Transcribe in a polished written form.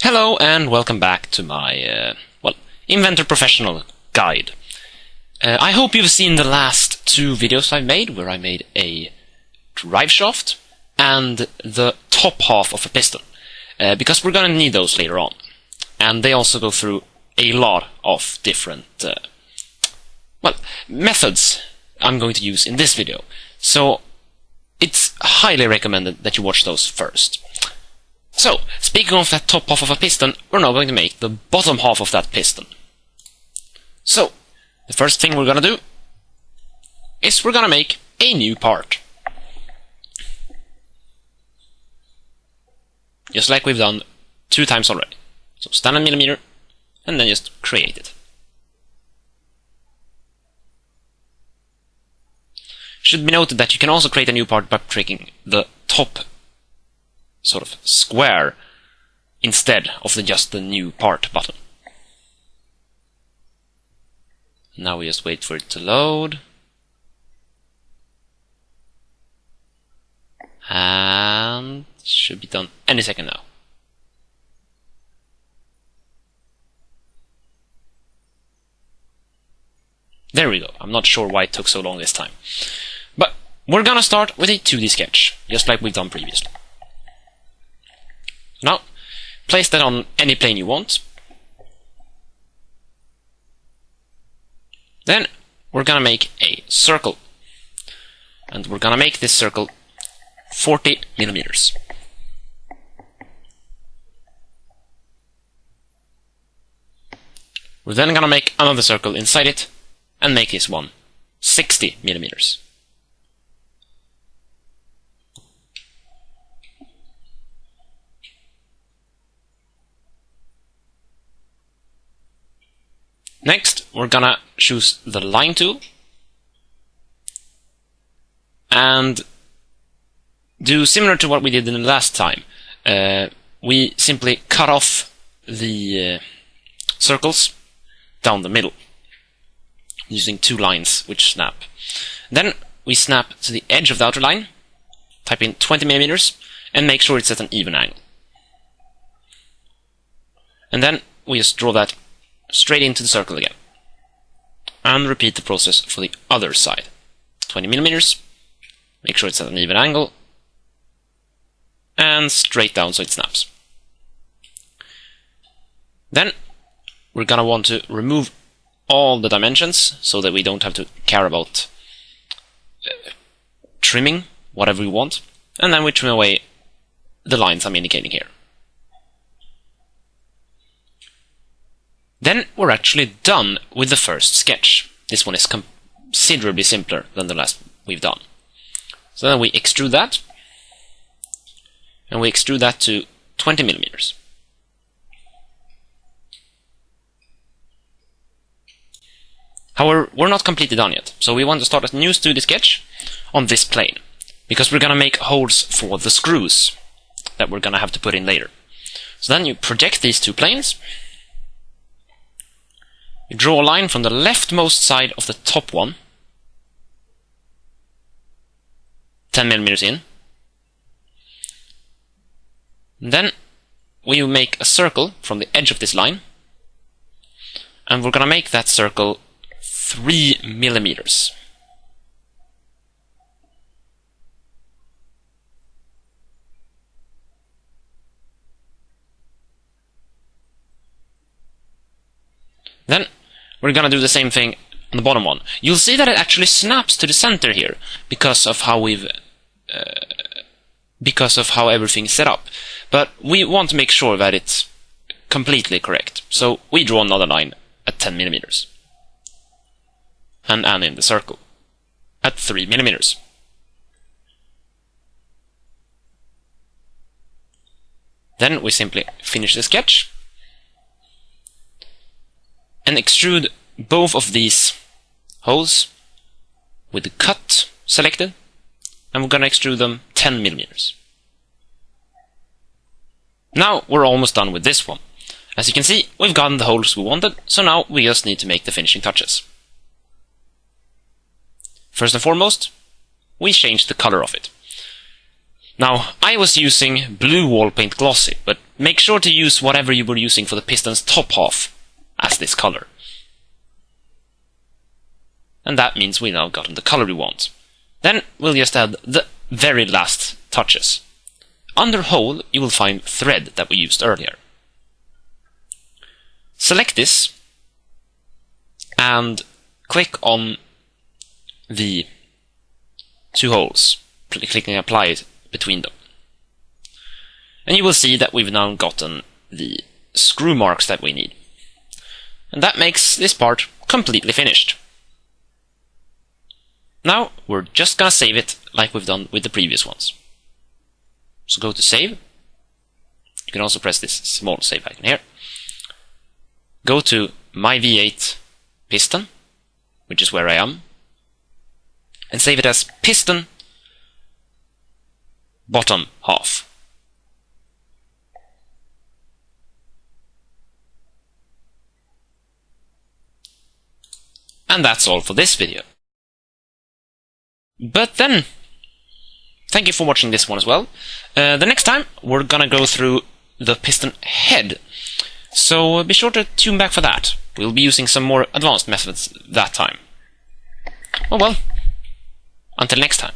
Hello and welcome back to my, Inventor Professional guide. I hope you've seen the last two videos I've made, where I made a drive shaft and the top half of a piston, because we're going to need those later on. And they also go through a lot of different, methods I'm going to use in this video. So it's highly recommended that you watch those first. So, speaking of that top half of a piston, we're now going to make the bottom half of that piston. So, the first thing we're going to do is we're going to make a new part. Just like we've done 2 times already. So, standard millimeter, and then just create it. Should be noted that you can also create a new part by tricking the top sort of square instead of just the new part button. Now we just wait for it to load. And it should be done any second now. There we go. I'm not sure why it took so long this time. But we're gonna start with a 2D sketch, just like we've done previously. Now, place that on any plane you want. Then we're gonna make a circle. And we're gonna make this circle 40 millimeters. We're then gonna make another circle inside it and make this one 60 millimeters. Next, we're gonna choose the line tool and do similar to what we did in the last time. We simply cut off the circles down the middle using 2 lines which snap. Then we snap to the edge of the outer line, type in 20 millimeters, and make sure it's at an even angle. And then we just draw that straight into the circle again. And repeat the process for the other side. 20 millimeters, make sure it's at an even angle, and straight down so it snaps. Then we're gonna want to remove all the dimensions so that we don't have to care about trimming whatever we want, and then we trim away the lines I'm indicating here. Then we're actually done with the first sketch. This one is considerably simpler than the last we've done. So then we extrude that, and we extrude that to 20 millimeters. However, we're not completely done yet, so we want to start a new 2D sketch on this plane, because we're going to make holes for the screws that we're going to have to put in later. So then you project these 2 planes. You draw a line from the leftmost side of the top one, 10 millimeters in. And then we make a circle from the edge of this line, and we're going to make that circle 3 millimeters. Then we're gonna do the same thing on the bottom one. You'll see that it actually snaps to the center here because of how everything's set up. But we want to make sure that it's completely correct. So we draw another line at 10 millimeters. And in the circle at 3 millimeters. Then we simply finish the sketch and extrude both of these holes with the cut selected, and we're going to extrude them 10 millimeters. Now we're almost done with this one. As you can see, we've gotten the holes we wanted, so now we just need to make the finishing touches. First and foremost, we change the color of it. Now, I was using blue wall paint glossy, but make sure to use whatever you were using for the piston's top half as this color. And that means we now gotten the color we want. Then we'll just add the very last touches. Under hole, you will find thread that we used earlier. Select this and click on the two holes, clicking apply it between them. And you will see that we've now gotten the screw marks that we need. And that makes this part completely finished. Now we're just gonna save it like we've done with the previous ones. So go to save. You can also press this small save icon here. Go to my V8 piston, which is where I am, and save it as piston bottom half. And that's all for this video. But then, thank you for watching this one as well. The next time, we're gonna go through the piston head. So be sure to tune back for that. We'll be using some more advanced methods that time. Oh well, until next time.